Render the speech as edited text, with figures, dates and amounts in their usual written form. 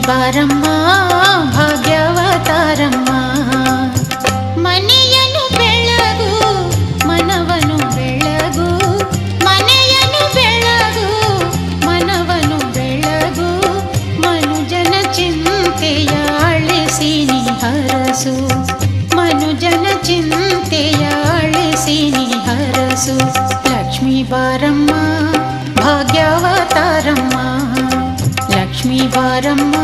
ಬಾರಮ್ಮ ಭಾಗ್ಯವತಾರಮ್ಮ. ಮನೆಯನ್ನು ಬೆಳಗು ಮನವನು ಬೆಳಗು, ಮನೆಯನ್ನು ಬೆಳಗು ಮನವನು ಬೆಳಗು. ಮನುಜನ ಚಿಂತೆಯ ಅಳಿಸಿ ನೀ ಹರಸು, ಮನುಜನ ಚಿಂತೆಯ ಅಳಿಸಿ ನೀ ಹರಸು. ಲಕ್ಷ್ಮೀ ಬಾರಮ್ಮ ಭಾಗ್ಯವತಾರಮ್ಮ, ಲಕ್ಷ್ಮೀ ಬಾರಮ್ಮ